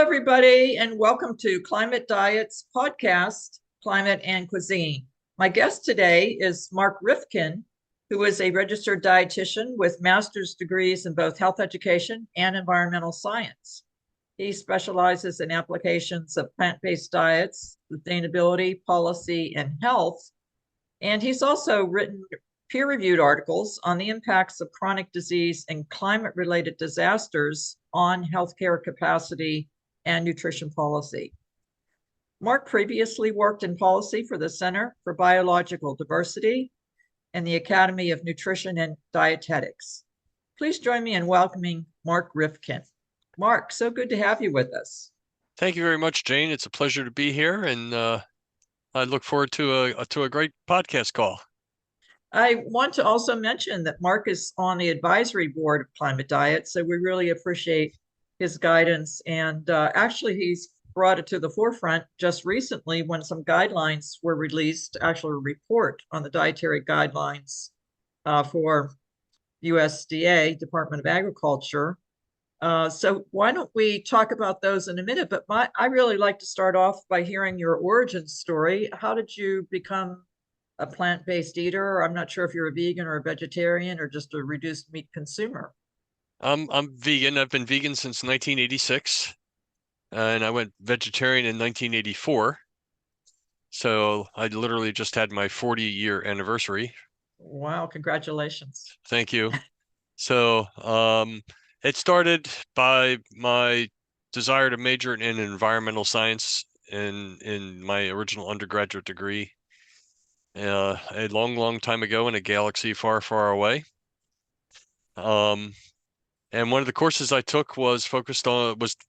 everybody, and welcome to Climate Diet's podcast, Climate and Cuisine. My guest today is Mark Rifkin, who is a registered dietitian with master's degrees in both health education and environmental science. He specializes in applications of plant-based diets, sustainability, policy, and health. And he's also written peer-reviewed articles on the impacts of chronic disease and climate-related disasters on healthcare capacity and nutrition policy. Mark previously worked in policy for the Center for Biological Diversity and the Academy of Nutrition and Dietetics. Please join me in welcoming Mark Rifkin. Mark, so good to have you with us. Thank you very much, Jane. It's a pleasure to be here, and I look forward to a great podcast call. I want to also mention that Mark is on the advisory board of Climate Diet, so we really appreciate his guidance. And actually, he's brought it to the forefront just recently when some guidelines were released, actually a report on the dietary guidelines for USDA, Department of Agriculture. So why don't we talk about those in a minute? But I really like to start off by hearing your origin story. How did you become a plant-based eater? I'm not sure if you're a vegan or a vegetarian or just a reduced meat consumer. I'm vegan. I've been vegan since 1986, and I went vegetarian in 1984. So I literally just had my 40-year anniversary. Wow, congratulations. Thank you. So it started by my desire to major in environmental science in my original undergraduate degree a long time ago in a galaxy far, far away. And one of the courses I took was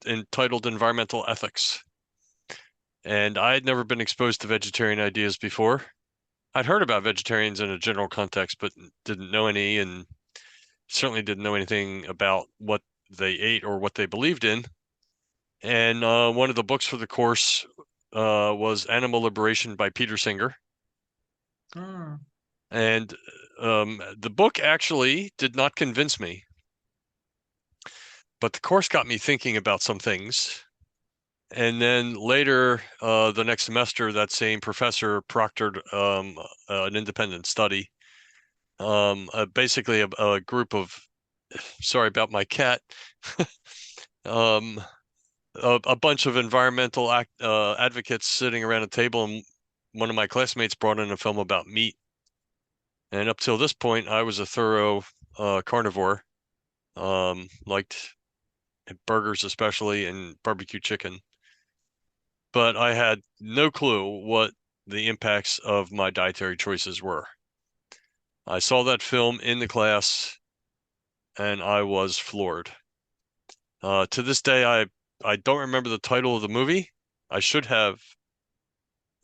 entitled Environmental Ethics. And I had never been exposed to vegetarian ideas before. I'd heard about vegetarians in a general context, but didn't know any, and certainly didn't know anything about what they ate or what they believed in. And one of the books for the course was Animal Liberation by Peter Singer. And the book actually did not convince me, but the course got me thinking about some things. And then later, the next semester, that same professor proctored an independent study. Basically, a group of, sorry about my cat, a bunch of environmental advocates sitting around a table, and one of my classmates brought in a film about meat. And up till this point, I was a thorough carnivore, liked burgers especially, and barbecue chicken. But I had no clue what the impacts of my dietary choices were. I saw that film in the class, and I was floored. To this day, I don't remember the title of the movie. I should have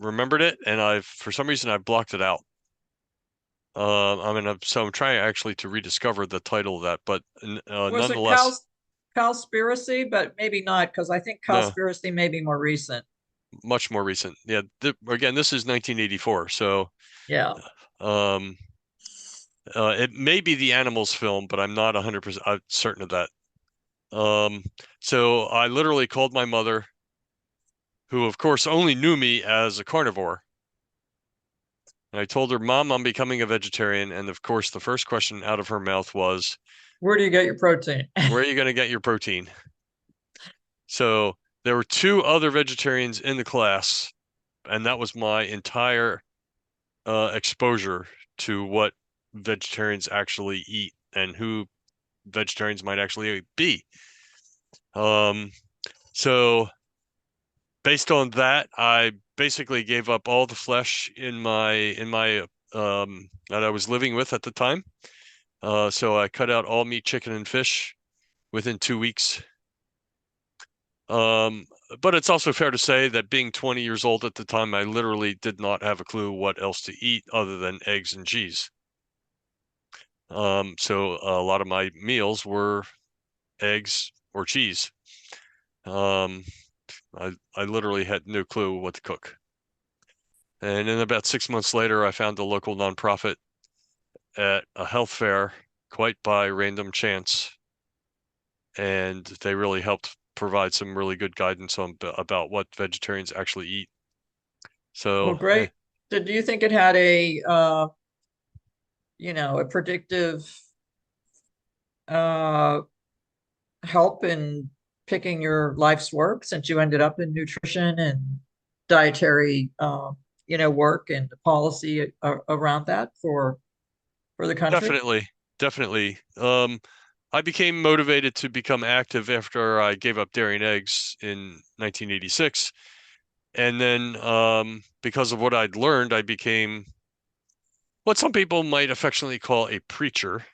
remembered it, and for some reason I've blocked it out. So I'm trying actually to rediscover the title of that, but nonetheless. Was it Cowspiracy? But maybe not, because I think Cowspiracy may be more recent. Much more recent. Yeah. Again, this is 1984, so yeah. It may be the Animals film, but I'm not 100% certain of that. So I literally called my mother, who of course only knew me as a carnivore. And I told her, Mom, I'm becoming a vegetarian. And of course, the first question out of her mouth was, where do you get your protein? Where are you going to get your protein? So there were two other vegetarians in the class, and that was my entire exposure to what vegetarians actually eat and who vegetarians might actually be. So based on that, I basically gave up all the flesh in my that I was living with at the time. So I cut out all meat, chicken, and fish within 2 weeks. But it's also fair to say that being 20 years old at the time, I literally did not have a clue what else to eat other than eggs and cheese. So a lot of my meals were eggs or cheese. I literally had no clue what to cook. And then about 6 months later, I found a local nonprofit at a health fair, quite by random chance. And they really helped provide some really good guidance on about what vegetarians actually eat. So, Well, great. Do you think it had a a predictive help in picking your life's work, since you ended up in nutrition and dietary work and the policy around that for the country? definitely. I became motivated to become active after I gave up dairy and eggs in 1986. And then, because of what I'd learned, I became what some people might affectionately call a preacher,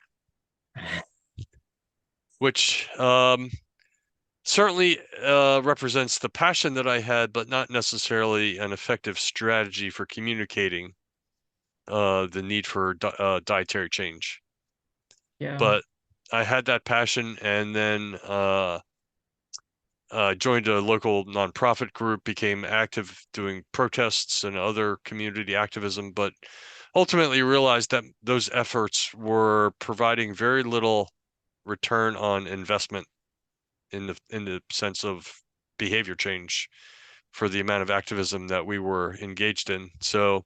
which certainly represents the passion that I had, but not necessarily an effective strategy for communicating the need for dietary change. Yeah. But I had that passion, and then joined a local nonprofit group, became active doing protests and other community activism, but ultimately realized that those efforts were providing very little return on investment in the sense of behavior change for the amount of activism that we were engaged in. So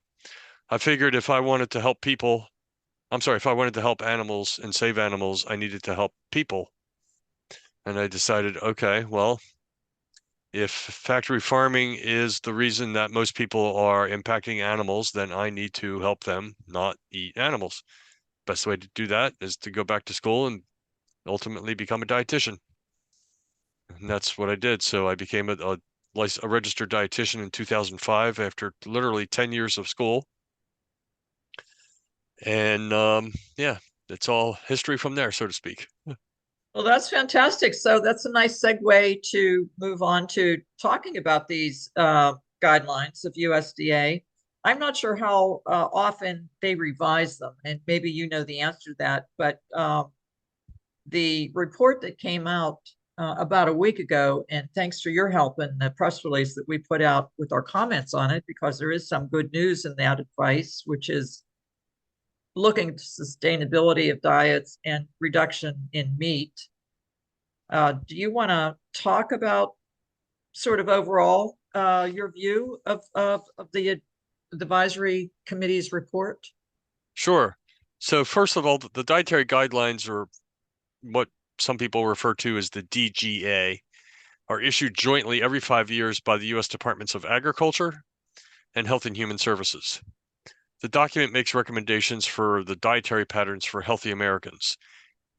I figured if I wanted to help if I wanted to help animals and save animals, I needed to help people. And I decided, okay, well, if factory farming is the reason that most people are impacting animals, then I need to help them not eat animals. Best way to do that is to go back to school and ultimately become a dietitian. And that's what I did. So I became a registered dietitian in 2005 after literally 10 years of school. And yeah, it's all history from there, so to speak. Well, that's fantastic. So that's a nice segue to move on to talking about these guidelines of USDA. I'm not sure how often they revise them, and maybe you know the answer to that, but the report that came out about a week ago, and thanks to your help and the press release that we put out with our comments on it, because there is some good news in that advice, which is looking at sustainability of diets and reduction in meat. Do you want to talk about sort of overall your view of the advisory committee's report? Sure. So first of all, the dietary guidelines, or what some people refer to as the DGA, are issued jointly every 5 years by the U.S. Departments of Agriculture and Health and Human Services. The document makes recommendations for the dietary patterns for healthy Americans,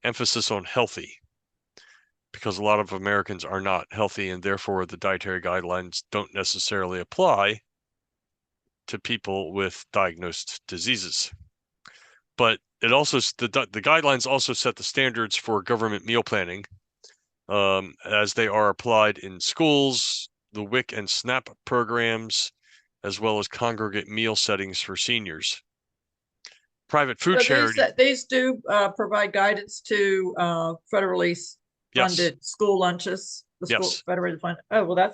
emphasis on healthy, because a lot of Americans are not healthy, and therefore the dietary guidelines don't necessarily apply to people with diagnosed diseases. But it also, the guidelines also set the standards for government meal planning, as they are applied in schools, the WIC and SNAP programs, as well as congregate meal settings for seniors. Private food So charity. these do provide guidance to federally funded Yes. school lunches. The school Yes. federally funded. Oh, well,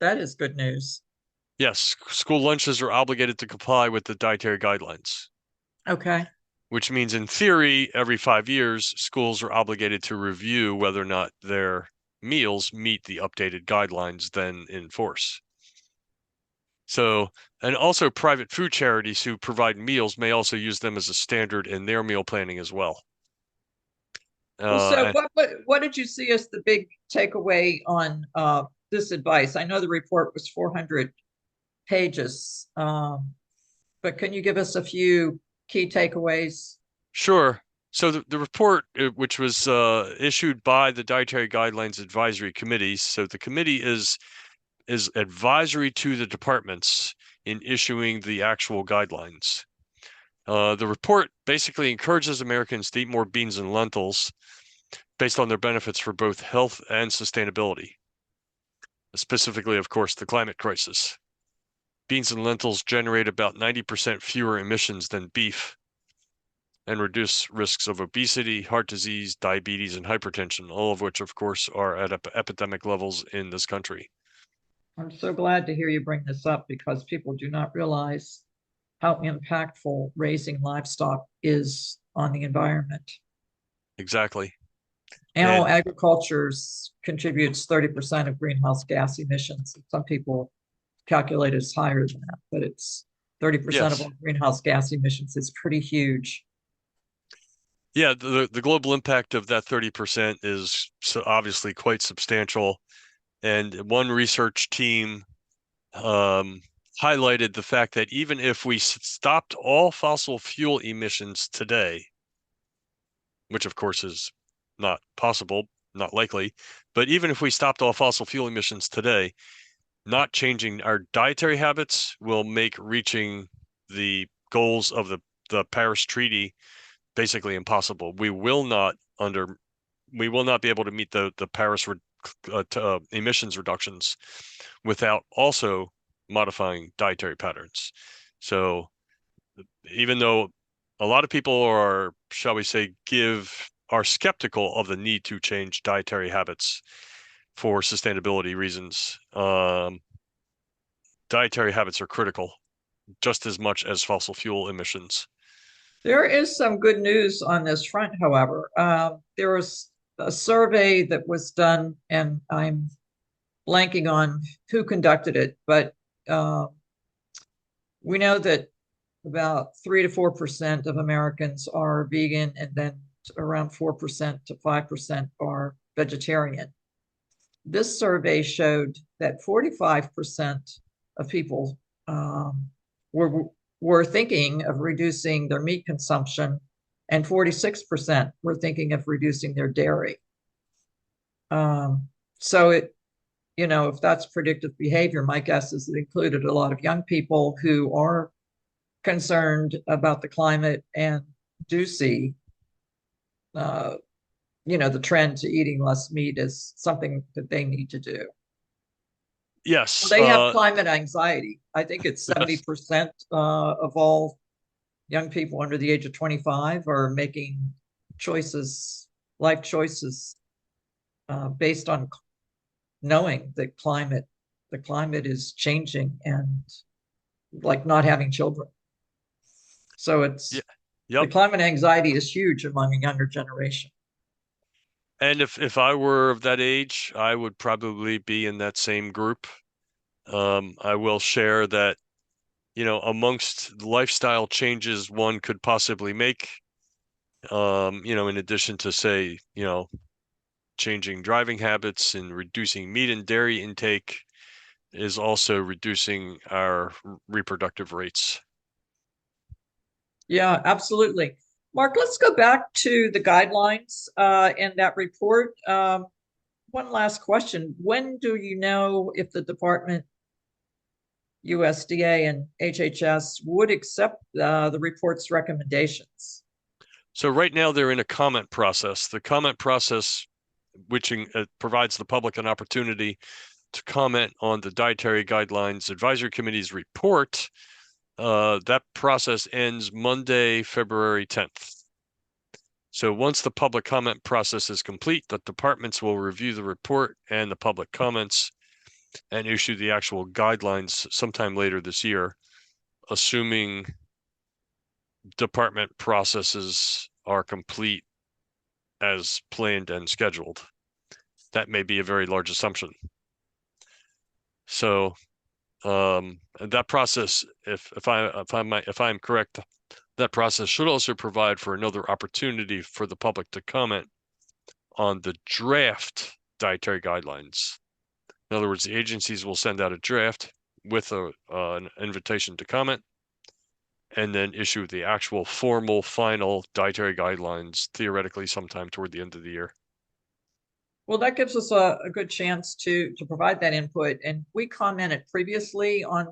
that is good news. Yes. School lunches are obligated to comply with the dietary guidelines, Okay. which means in theory, every 5 years, schools are obligated to review whether or not their meals meet the updated guidelines then in force. So, and also private food charities who provide meals may also use them as a standard in their meal planning as well. Well, so what did you see as the big takeaway on this advice? I know the report was 400 pages, but can you give us a few key takeaways? Sure. So the report, which was issued by the Dietary Guidelines Advisory Committee, so the committee is advisory to the departments in issuing the actual guidelines. The report basically encourages Americans to eat more beans and lentils based on their benefits for both health and sustainability, specifically, of course, the climate crisis. Beans and lentils generate about 90% fewer emissions than beef and reduce risks of obesity, heart disease, diabetes, and hypertension, all of which, of course, are at epidemic levels in this country. I'm so glad to hear you bring this up, because people do not realize how impactful raising livestock is on the environment. Exactly. Animal And agriculture contributes 30% of greenhouse gas emissions. Some people calculate it's higher than that, but it's 30% of yes, all greenhouse gas emissions. It's pretty huge. yeah, the global impact of that 30% is so obviously quite substantial. And one research team highlighted the fact that even if we stopped all fossil fuel emissions today, which of course is not possible, not likely, but even if we stopped all fossil fuel emissions today, not changing our dietary habits will make reaching the goals of the Paris Treaty basically impossible. We will not be able to meet the Paris emissions reductions without also modifying dietary patterns. So even though a lot of people are, shall we say, are skeptical of the need to change dietary habits for sustainability reasons, dietary habits are critical just as much as fossil fuel emissions. There is some good news on this front, however. There was a survey that was done, and I'm blanking on who conducted it, but we know that about 3 to 4% of Americans are vegan, and then around 4% to 5% are vegetarian. This survey showed that 45% of people were were thinking of reducing their meat consumption, and 46% were thinking of reducing their dairy. So if that's predictive behavior, my guess is it included a lot of young people who are concerned about the climate and do see, the trend to eating less meat as something that they need to do. Well, Yes, they have climate anxiety. I think it's yes, 70% of all young people under the age of 25 are making life choices, based on knowing that the climate is changing, and like not having children. So yeah, the yep. climate anxiety is huge among a younger generation. And if I were of that age, I would probably be in that same group. I will share that, amongst the lifestyle changes one could possibly make, in addition to say, changing driving habits and reducing meat and dairy intake, is also reducing our reproductive rates. Yeah, absolutely. Mark, let's go back to the guidelines in that report. One last question. When do you know if the department, USDA, and HHS would accept the report's recommendations? So right now they're in a comment process. The comment process, which provides the public an opportunity to comment on the Dietary Guidelines Advisory Committee's report, that process ends Monday, February 10th. So once the public comment process is complete, the departments will review the report and the public comments and issue the actual guidelines sometime later this year, assuming department processes are complete as planned and scheduled. That may be a very large assumption. So that process, if I'm correct, that process should also provide for another opportunity for the public to comment on the draft dietary guidelines. In other words, the agencies will send out a draft with an invitation to comment, and then issue the actual formal final dietary guidelines theoretically sometime toward the end of the year. Well, that gives us a good chance to provide that input. And we commented previously on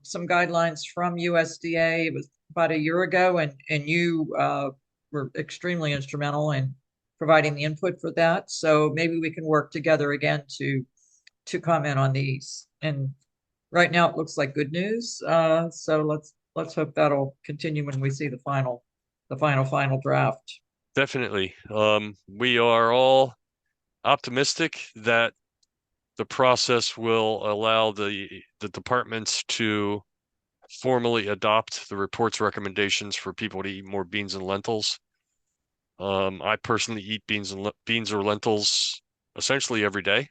some guidelines from USDA. It was about a year ago, and you were extremely instrumental in providing the input for that. So maybe we can work together again to comment on these. And right now it looks like good news. So let's hope that'll continue when we see the final draft. Definitely. We are all optimistic that the process will allow the departments to formally adopt the report's recommendations for people to eat more beans and lentils. I personally eat beans or lentils essentially every day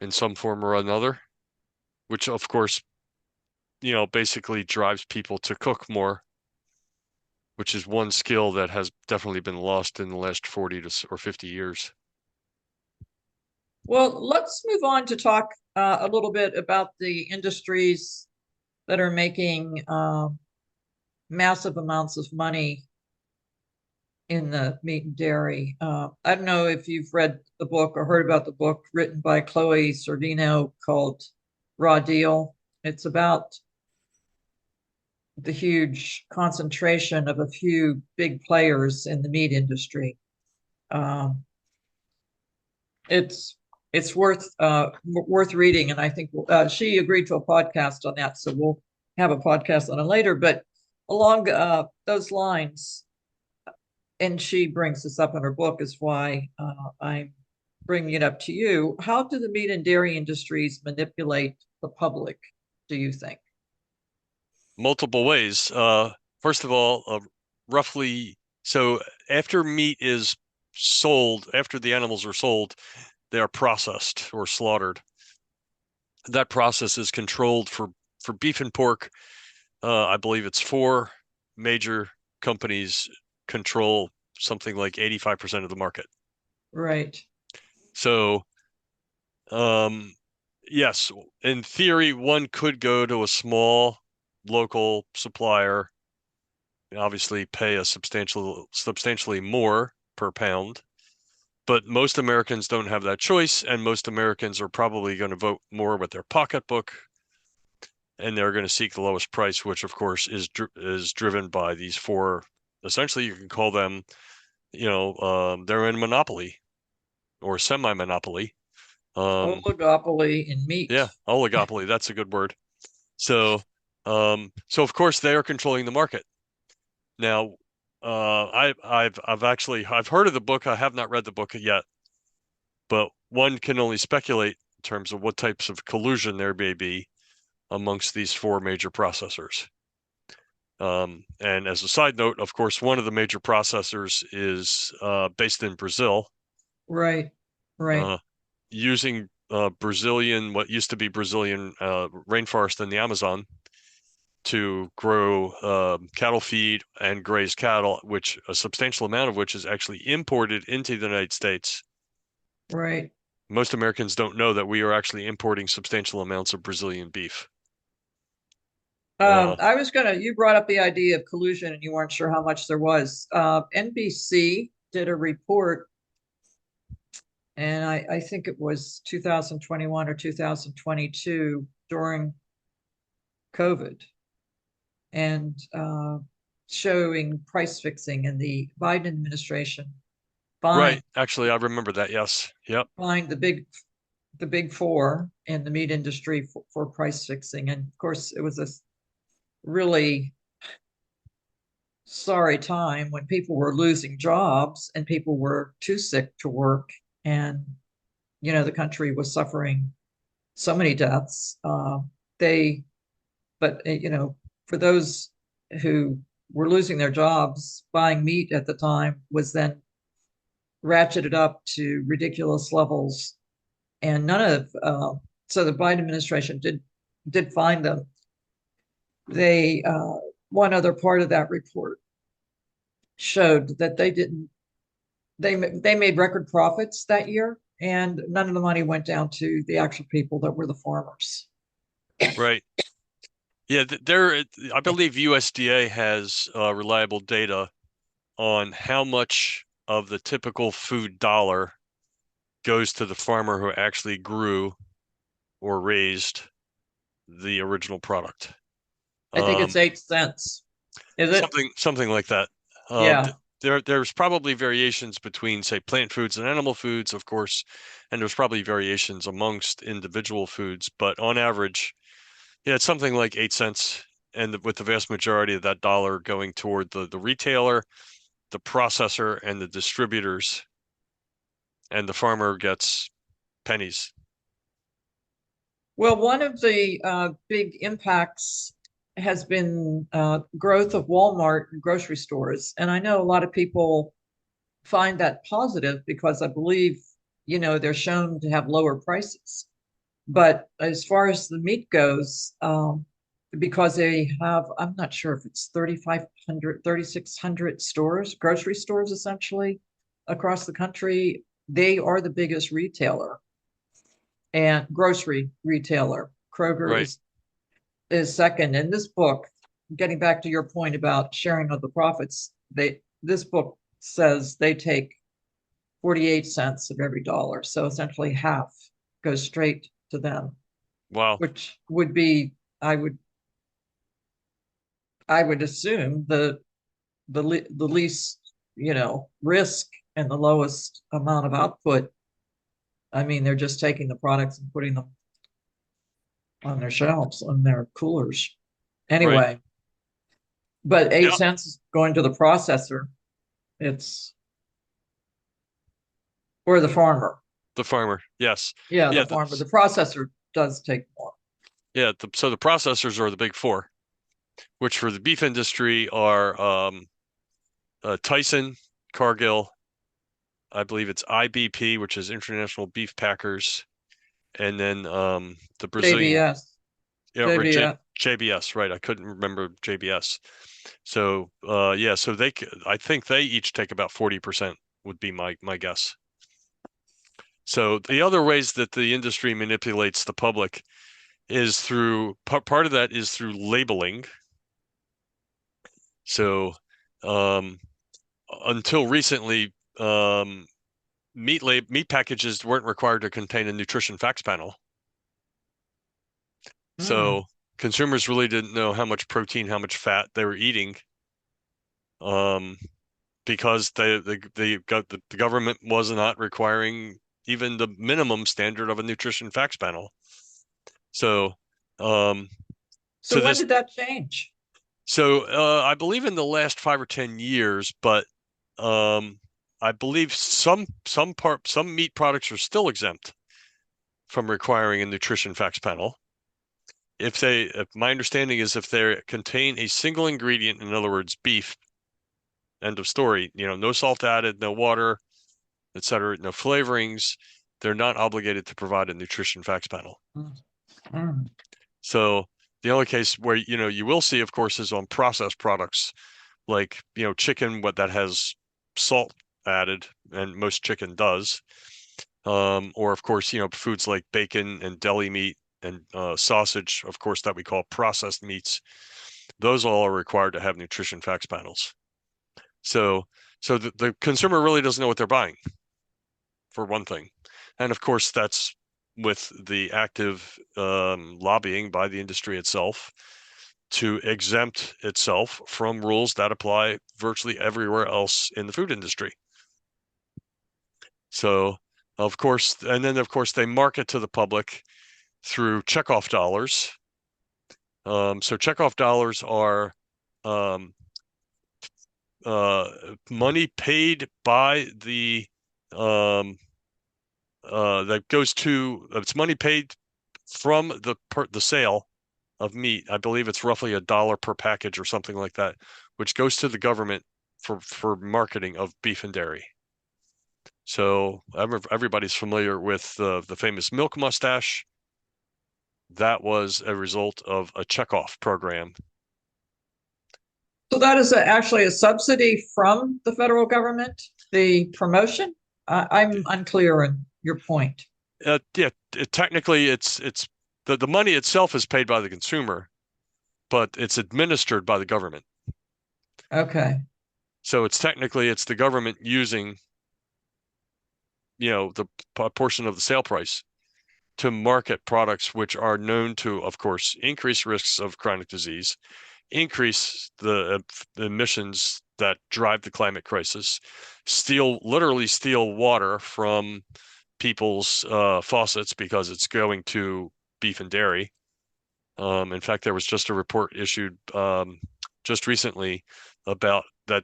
in some form or another, which of course, basically drives people to cook more, which is one skill that has definitely been lost in the last 40 or 50 years. Well, let's move on to talk a little bit about the industries that are making massive amounts of money in the meat and dairy. I don't know if you've read the book or heard about the book written by Chloe Sordino called Raw Deal. It's about the huge concentration of a few big players in the meat industry. Um, it's it's worth reading, and I think she agreed to a podcast on that, so we'll have a podcast on it later. But along those lines, and she brings this up in her book, is why I'm bringing it up to you. How do the meat and dairy industries manipulate the public, do you think? Multiple ways. First of all, roughly, so after meat is sold, after the animals are sold, they are processed or slaughtered. That process is controlled for beef and pork. I believe it's four major companies control something like 85% of the market. Right. So, yes, in theory, one could go to a small local supplier, obviously pay a substantially more per pound, but most Americans don't have that choice, and most Americans are probably going to vote more with their pocketbook, and they're going to seek the lowest price, which of course is driven by these four. Essentially, you can call them, they're in monopoly or semi-monopoly. Oligopoly in meat. Yeah, oligopoly. That's a good word. So, so of course they are controlling the market. Now, I've heard of the book. I have not read the book yet, but one can only speculate in terms of what types of collusion there may be amongst these four major processors. And as a side note, of course, one of the major processors is based in Brazil, Right. Right. uh, using what used to be Brazilian rainforest in the Amazon to grow cattle feed and graze cattle, which a substantial amount of which is actually imported into the United States. Right. Most Americans don't know that we are actually importing substantial amounts of Brazilian beef. I was you brought up the idea of collusion and you weren't sure how much there was. NBC did a report, and I think it was 2021 or 2022 during COVID, and showing price fixing and the Biden administration buying Right. Actually, I remember that. Yes. Yep. buying the big four in the meat industry for price fixing. And of course, it was a really sorry time when people were losing jobs and people were too sick to work, and the country was suffering so many deaths. They but for those who were losing their jobs, buying meat at the time was then ratcheted up to ridiculous levels, and none of so the Biden administration did find them. They one other part of that report showed that they made record profits that year, and none of the money went down to the actual people that were the farmers. Right. Yeah. I believe USDA has reliable data on how much of the typical food dollar goes to the farmer who actually grew or raised the original product. I think it's 8 cents. Is it? Something like that. Yeah. There's probably variations between, say, plant foods and animal foods, of course, and there's probably variations amongst individual foods, but on average, yeah, it's something like 8 cents, and with the vast majority of that dollar going toward the retailer, the processor, and the distributors, and the farmer gets pennies. Well, one of the big impacts has been growth of Walmart and grocery stores. And I know a lot of people find that positive because I believe, they're shown to have lower prices. But as far as the meat goes, because they have, I'm not sure if it's 3,500, 3,600 stores, grocery stores, essentially across the country, they are the biggest retailer and grocery retailer. Kroger Right. is second. In this book, getting back to your point about sharing of the profits, this book says they take 48 cents of every dollar. So essentially half goes straight to them, Wow. which would be, I would assume the least, risk and the lowest amount of output. I mean, they're just taking the products and putting them on their shelves, on their coolers. Right. Anyway, but eight Yeah. cents is going to the processor. It's or the farmer. The farmer. Yes. Yeah, Yeah. the farmer. The processor does take more. Yeah. So the processors are the big four, which for the beef industry are Tyson, Cargill, I believe it's IBP, which is International Beef Packers, and then the Brazilian, JBS. yeah, or JBS. JBS, right? I couldn't remember JBS. So yeah, so I think they each take about 40% would be my guess. So the other ways that the industry manipulates the public is through part of that is through labeling. So until recently, meat packages weren't required to contain a nutrition facts panel. Mm. So consumers really didn't know how much protein, how much fat they were eating, because the government was not requiring even the minimum standard of a nutrition facts panel. So So to when this, did that change? so I believe in the last 5 or 10 years, but I believe some meat products are still exempt from requiring a nutrition facts panel. If my understanding is if they contain a single ingredient, in other words, beef, end of story, no salt added, no water, etc., no flavorings, they're not obligated to provide a nutrition facts panel. Mm. So the only case where, you will see, of course, is on processed products like, chicken, that has salt added, and most chicken does. Or of course, foods like bacon and deli meat and sausage, of course, that we call processed meats. Those all are required to have nutrition facts panels. So the consumer really doesn't know what they're buying, for one thing. And of course, that's with the active lobbying by the industry itself to exempt itself from rules that apply virtually everywhere else in the food industry. So, of course, and then of course they market to the public through checkoff dollars. So checkoff dollars are um, money paid by the it's money paid from the sale of meat. I believe it's roughly $1 per package or something like that, which goes to the government for marketing of beef and dairy. So everybody's familiar with the famous milk mustache. That was a result of a checkoff program. So that is actually a subsidy from the federal government, the promotion? I'm unclear on your point. Yeah, technically, it's the money itself is paid by the consumer, but it's administered by the government. Okay. So it's the government using, the portion of the sale price to market products which are known to, of course, increase risks of chronic disease, increase the emissions that drive the climate crisis, literally steal water from people's faucets because it's going to beef and dairy. In fact, there was just a report issued just recently about that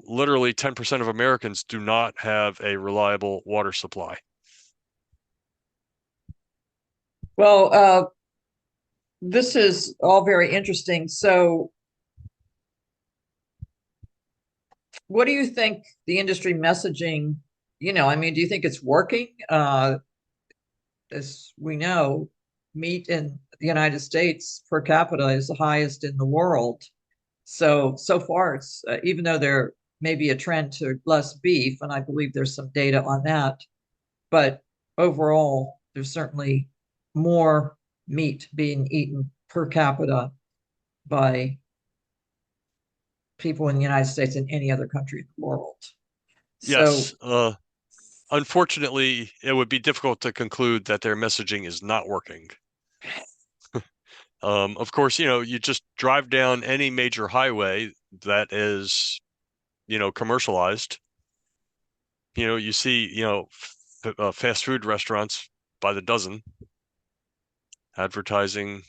literally 10% of Americans do not have a reliable water supply. Well, this is all very interesting. So what do you think the industry messaging, I mean, do you think it's working? As we know, meat in the United States per capita is the highest in the world. So far, it's even though there may be a trend to less beef, and I believe there's some data on that, but overall, there's certainly more meat being eaten per capita by people in the United States than any other country in the world. Yes. So, Unfortunately, it would be difficult to conclude that their messaging is not working. Of course, you just drive down any major highway that is, commercialized. You see, fast food restaurants by the dozen advertising,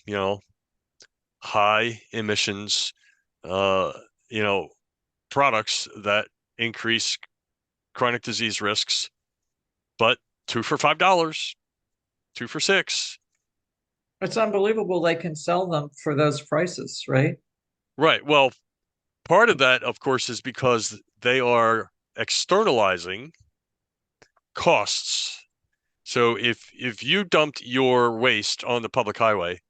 high emissions, uh, products that increase chronic disease risks, but 2 for $5, 2 for $6. it's unbelievable they can sell them for those prices, right? Right. Well, part of that, of course, is because they are externalizing costs. So if you dumped your waste on the public highway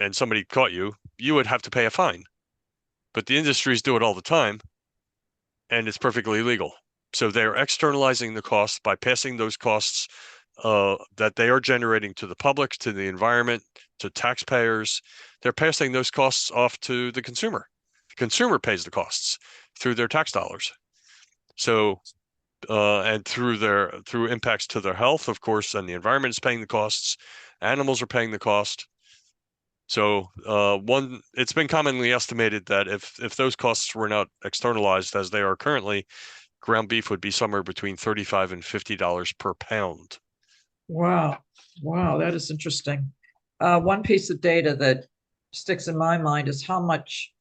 and somebody caught you, you would have to pay a fine. But the industries do it all the time, and it's perfectly legal. So they're externalizing the costs by passing those costs that they are generating to the public, to the environment, to taxpayers. They're passing those costs off to the consumer. The consumer pays the costs through their tax dollars. So and through impacts to their health, of course, and the environment is paying the costs. Animals are paying the cost. So it's been commonly estimated that if those costs were not externalized as they are currently, ground beef would be somewhere between $35 and $50 per pound. Wow. Wow, that is interesting. One piece of data that sticks in my mind is how much,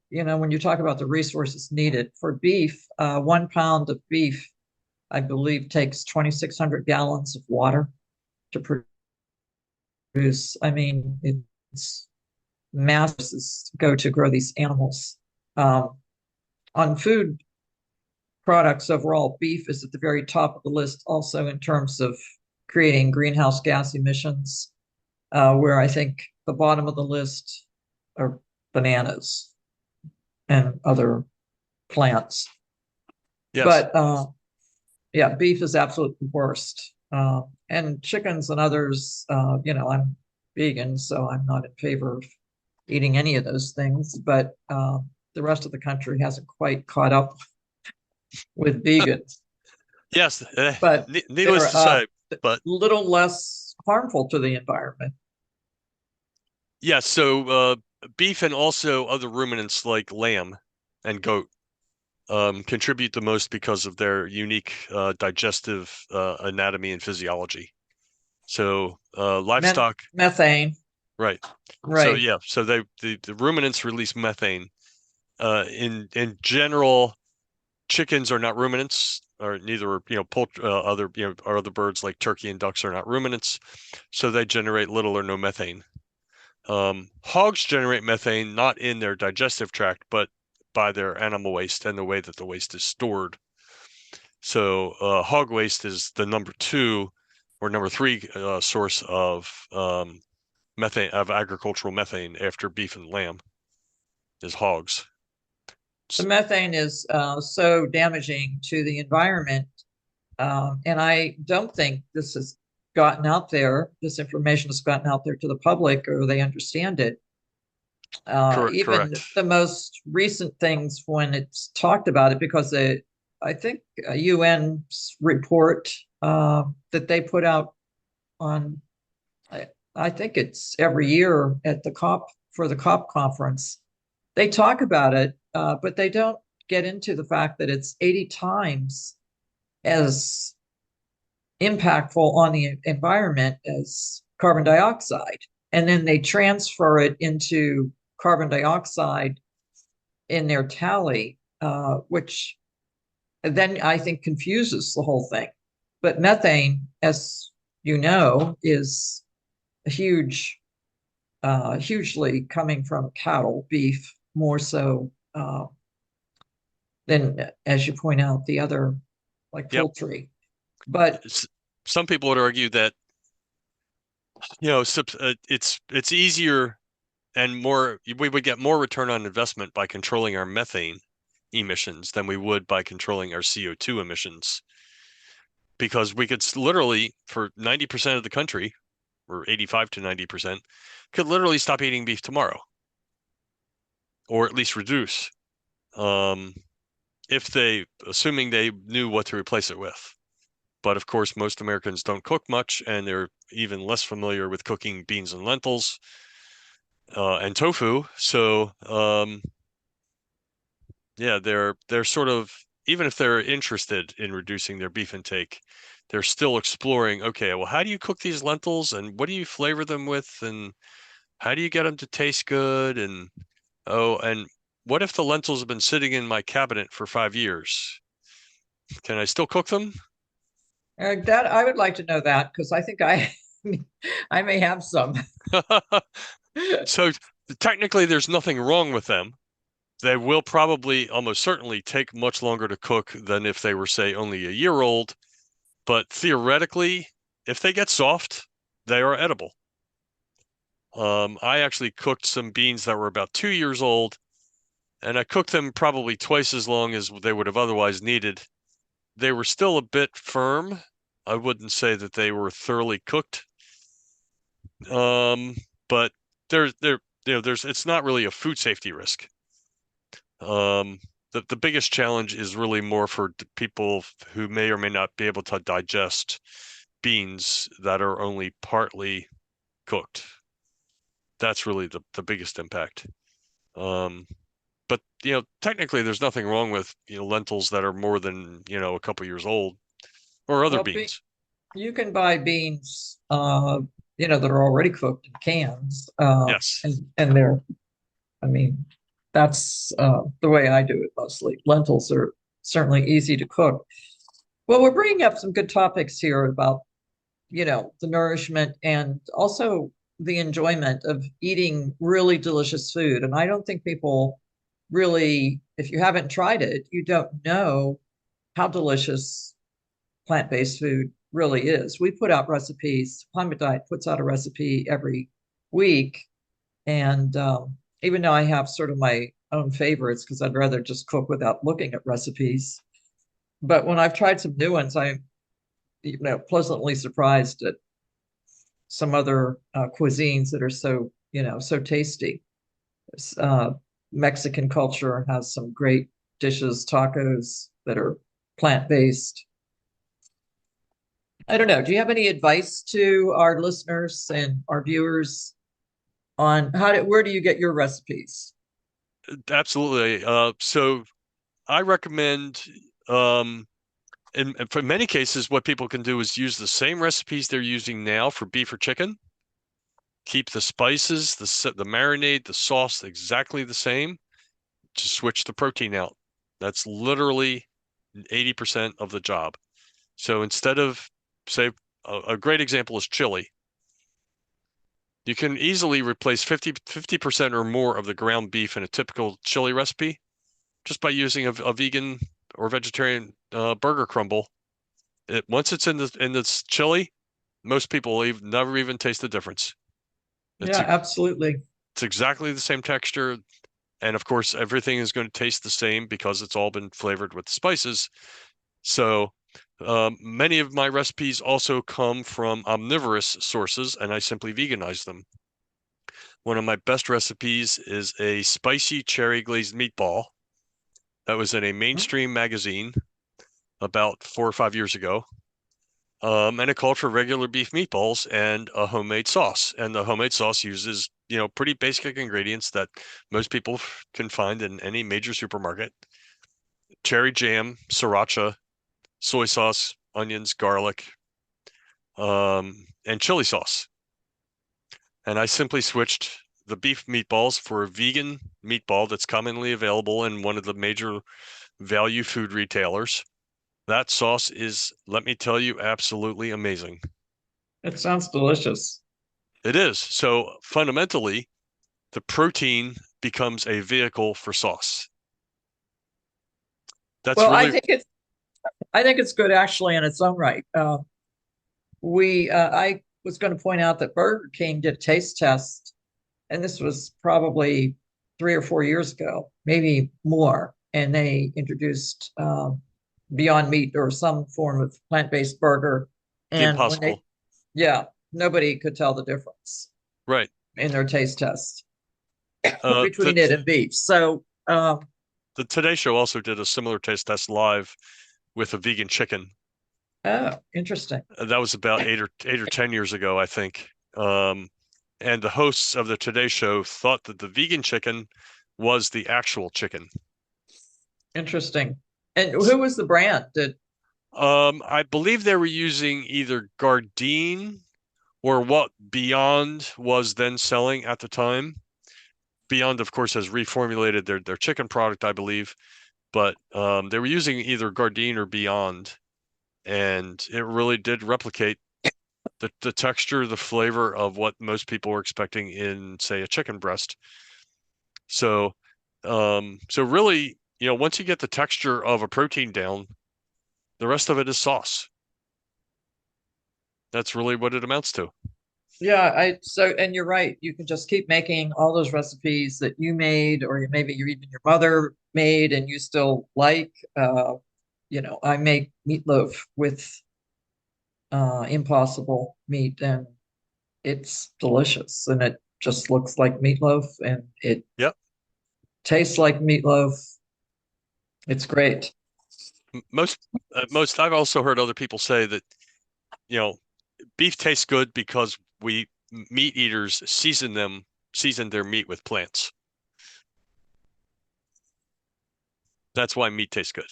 when you talk about the resources needed for beef, 1 pound of beef, I believe, takes 2,600 gallons of water to produce. I mean, it's masses go to grow these animals. On food products overall, beef is at the very top of the list, also in terms of creating greenhouse gas emissions, where I think the bottom of the list are bananas and other plants. Yes. But yeah, beef is absolutely worst. And chickens and others, I'm vegan, so I'm not in favor of eating any of those things, but the rest of the country hasn't quite caught up with vegans. Yes. But Needless to say, but little less harmful to the environment. yes. So beef and also other ruminants like lamb and goat contribute the most because of their unique digestive anatomy and physiology. So livestock, Methane, right? So right? yeah, so the ruminants release methane. In general, chickens are not ruminants, or neither are poultry, other birds like turkey and ducks are not ruminants, so they generate little or no methane. Hogs generate methane not in their digestive tract, but by their animal waste and the way that the waste is stored. So hog waste is the number 2 or number 3 source of methane, of agricultural methane, after beef and lamb, is hogs. The methane is so damaging to the environment, and I don't think this has gotten out there. This information has gotten out there to the public, or they understand it. Even Correct. the most recent things when it's talked about it, because I think a UN's report that they put out on, I think it's every year at the COP, for the COP conference, they talk about it, but they don't get into the fact that it's 80 times as impactful on the environment as carbon dioxide. And then they transfer it into carbon dioxide in their tally, which then I think confuses the whole thing. But methane, as you know, is a hugely coming from cattle, beef, more so than, as you point out, the other, like Yep. poultry. But Some people would argue that, it's easier and we would get more return on investment by controlling our methane emissions than we would by controlling our CO2 emissions. Because we could literally, for 90% of the country, or 85 to 90%, could literally stop eating beef tomorrow, or at least reduce, assuming they knew what to replace it with. But of course, most Americans don't cook much, and they're even less familiar with cooking beans and lentils and tofu. So, yeah, they're sort of, even if they're interested in reducing their beef intake, they're still exploring, okay, well, how do you cook these lentils, and what do you flavor them with, and how do you get them to taste good? And what if the lentils have been sitting in my cabinet for 5 years? Can I still cook them? that I would like to know that, because I think I may have some. So technically, there's nothing wrong with them. They will probably almost certainly take much longer to cook than if they were, say, only a year old. But theoretically, if they get soft, they are edible. I actually cooked some beans that were about 2 years old, and I cooked them probably twice as long as they would have otherwise needed. They were still a bit firm. I wouldn't say that they were thoroughly cooked. But it's not really a food safety risk. The biggest challenge is really more for people who may or may not be able to digest beans that are only partly cooked. That's really the biggest impact. But technically, there's nothing wrong with lentils that are more than a couple years old, or other Well, beans. you can buy beans, that are already cooked in cans, Yes. and they're, I mean, that's the way I do it mostly. Lentils are certainly easy to cook. Well, we're bringing up some good topics here about, the nourishment and also the enjoyment of eating really delicious food. And I don't think people really, if you haven't tried it, you don't know how delicious plant-based food really is. We put out recipes. Climate Diet puts out a recipe every week, and even though I have sort of my own favorites, because I'd rather just cook without looking at recipes, but when I've tried some new ones, I'm pleasantly surprised at some other cuisines that are so tasty. Uh, Mexican culture has some great dishes, tacos that are plant-based. I don't know. Do you have any advice to our listeners and our viewers on where do you get your recipes? Absolutely. So I recommend, and for many cases, what people can do is use the same recipes they're using now for beef or chicken. Keep the spices, the marinade, the sauce exactly the same. Just switch the protein out. That's literally 80% of the job. So instead of, say, a great example is chili. You can easily replace 50% or more of the ground beef in a typical chili recipe just by using a vegan or vegetarian burger crumble. Once it's in this chili, most people never even taste the difference. Yeah, absolutely. It's exactly the same texture, and of course, everything is going to taste the same because it's all been flavored with spices. So many of my recipes also come from omnivorous sources, and I simply veganize them. One of my best recipes is a spicy cherry glazed meatball that was in a mainstream magazine about 4 or 5 years ago. And it called for regular beef meatballs and a homemade sauce. And the homemade sauce uses, pretty basic ingredients that most people can find in any major supermarket: cherry jam, sriracha, soy sauce, onions, garlic, and chili sauce. And I simply switched the beef meatballs for a vegan meatball that's commonly available in one of the major value food retailers. That sauce is, let me tell you, absolutely amazing. It sounds delicious. It is. So fundamentally, the protein becomes a vehicle for sauce. That's Well, really I think it's good actually in its own right. I was going to point out that Burger King did a taste test, and this was probably 3 or 4 years ago, maybe more, and they introduced Beyond Meat or some form of plant-based burger, the and impossible. yeah, nobody could tell the difference Right. in their taste test The between it and beef. So, the Today Show also did a similar taste test live with a vegan chicken. oh, interesting. That was about 8 or 10 years ago, I think. And the hosts of the Today Show thought that the vegan chicken was the actual chicken. Interesting. And who was the brand? I believe they were using either Gardein or what Beyond was then selling at the time. Beyond, of course, has reformulated their chicken product, I believe, but they were using either Gardein or Beyond, and it really did replicate the texture, the flavor of what most people were expecting in, say, a chicken breast. So, so really, once you get the texture of a protein down, the rest of it is sauce. That's really what it amounts to. Yeah, and you're right. You can just keep making all those recipes that you made, or maybe even your mother made, and you still like. I make meatloaf with impossible meat, and it's delicious, and it just looks like meatloaf, and it Yep. tastes like meatloaf. It's great. Most I've also heard other people say that, you know, beef tastes good because we meat eaters season their meat with plants. That's why meat tastes good.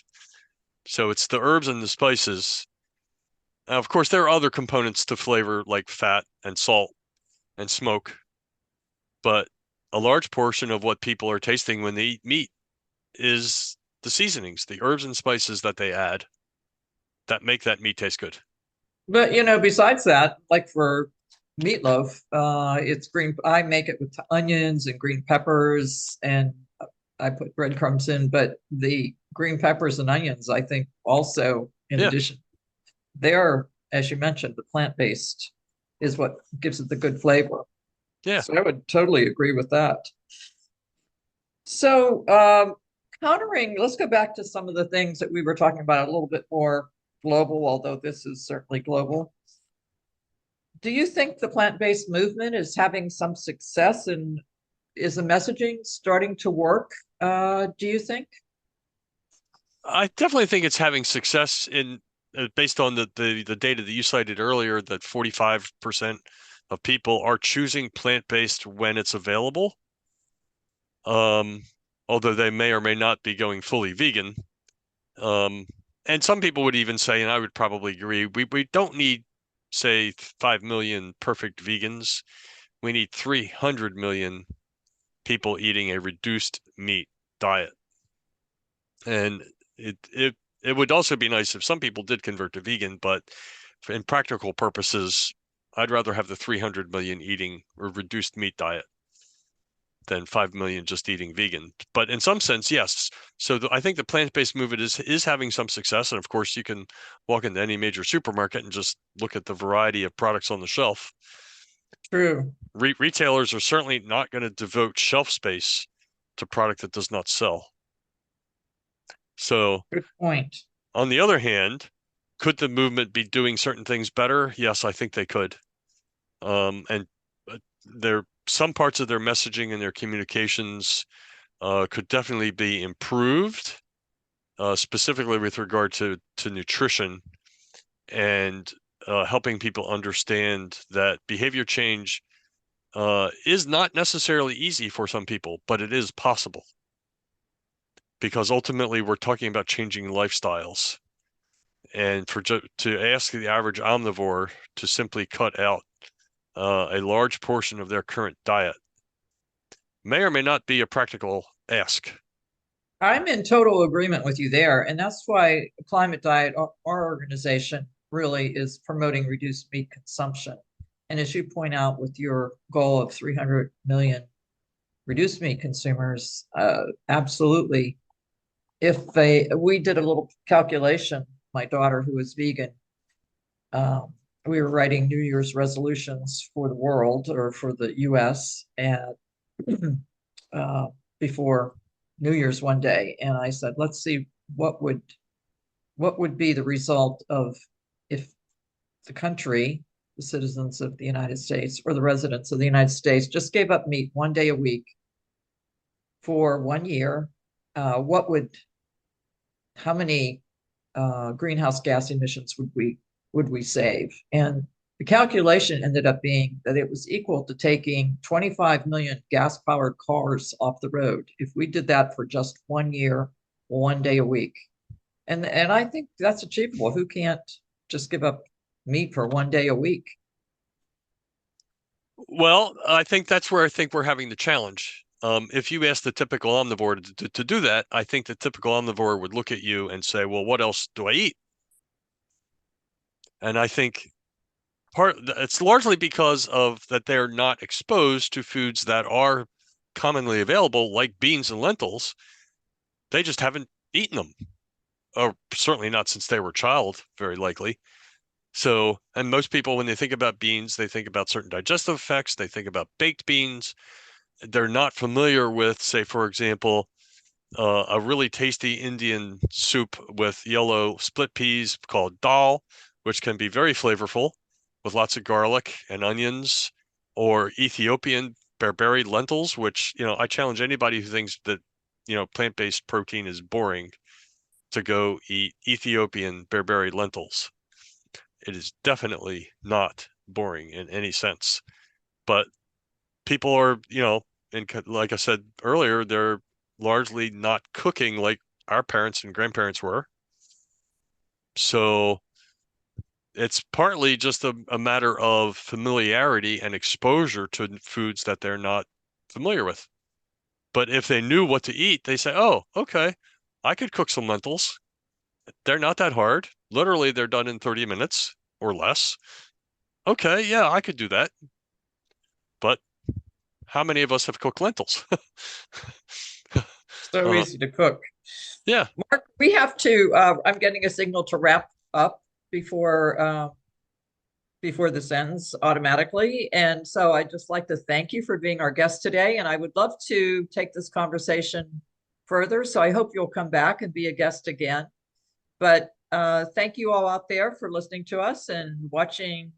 So it's the herbs and the spices. Now, of course, there are other components to flavor like fat and salt and smoke, but a large portion of what people are tasting when they eat meat is the seasonings, the herbs and spices that they add that make that meat taste good. But besides that, like for meatloaf, it's green. I make it with onions and green peppers, and I put breadcrumbs in. But the green peppers and onions, I think, also in Yeah, addition, they're, as you mentioned, the plant-based is what gives it the good flavor. yeah. So I would totally agree with that. So countering, let's go back to some of the things that we were talking about a little bit more global, although this is certainly global. Do you think the plant-based movement is having some success, and is the messaging starting to work? Do you think? I definitely think it's having success in based on the data that you cited earlier, that 45% of people are choosing plant-based when it's available. Um, Although they may or may not be going fully vegan. And some people would even say, and I would probably agree, we don't need, say, 5 million perfect vegans. We need 300 million people eating a reduced meat diet. And it would also be nice if some people did convert to vegan, but in practical purposes, I'd rather have the 300 million eating a reduced meat diet than 5 million just eating vegan. But in some sense, yes. So I think the plant-based movement is having some success. And of course, you can walk into any major supermarket and just look at the variety of products on the shelf. True. Retailers are certainly not going to devote shelf space to product that does not sell. So Good point. on the other hand, could the movement be doing certain things better? Yes, I think they could. And there some parts of their messaging and their communications could definitely be improved, specifically with regard to nutrition and helping people understand that behavior change is not necessarily easy for some people, but it is possible. Because ultimately we're talking about changing lifestyles. And to ask the average omnivore to simply cut out a large portion of their current diet may or may not be a practical ask. I'm in total agreement with you there. And that's why Climate Diet, our organization, really is promoting reduced meat consumption. And as you point out, with your goal of 300 million reduced meat consumers, absolutely. we did a little calculation, my daughter who is vegan, we were writing New Year's resolutions for the world or for the US and before New Year's one day. And I said, let's see what would be the result of if the country, the citizens of the United States or the residents of the United States just gave up meat one day a week for 1 year, how many greenhouse gas emissions would we save? And the calculation ended up being that it was equal to taking 25 million gas-powered cars off the road if we did that for just 1 year, 1 day a week. And I think that's achievable. Who can't just give up meat for 1 day a week? Well, I think that's where I think we're having the challenge. If you ask the typical omnivore to do that, I think the typical omnivore would look at you and say, well, what else do I eat? And I think it's largely because of that they're not exposed to foods that are commonly available, like beans and lentils. They just haven't eaten them, or certainly not since they were a child, very likely. So, and most people, when they think about beans, they think about certain digestive effects. They think about baked beans. They're not familiar with, say, for example, a really tasty Indian soup with yellow split peas called dal, which can be very flavorful with lots of garlic and onions, or Ethiopian berbere lentils, which, I challenge anybody who thinks that, plant-based protein is boring to go eat Ethiopian berbere lentils. It is definitely not boring in any sense, but people are, and like I said earlier, they're largely not cooking like our parents and grandparents were. So it's partly just a matter of familiarity and exposure to foods that they're not familiar with. But if they knew what to eat, they say, oh, okay, I could cook some lentils. They're not that hard. Literally, they're done in 30 minutes or less. Okay, yeah, I could do that. But how many of us have cooked lentils? So easy to cook. Yeah. Mark, we have to, I'm getting a signal to wrap up before this ends automatically. And so I'd just like to thank you for being our guest today. And I would love to take this conversation further. So I hope you'll come back and be a guest again. But thank you all out there for listening to us and watching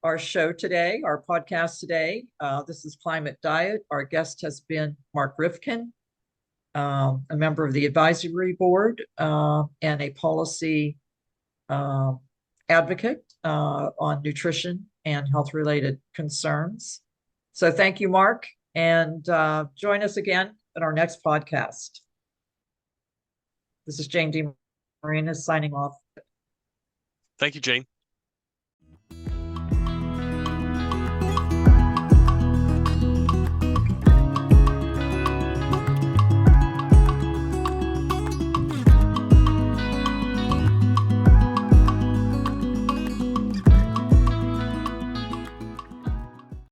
our show today, our podcast today. This is Climate Diet. Our guest has been Mark Rifkin, a member of the advisory board and a policy advocate on nutrition and health-related concerns. So thank you, Mark, and join us again at our next podcast. This is Jane D. Marina signing off. Thank you, Jane.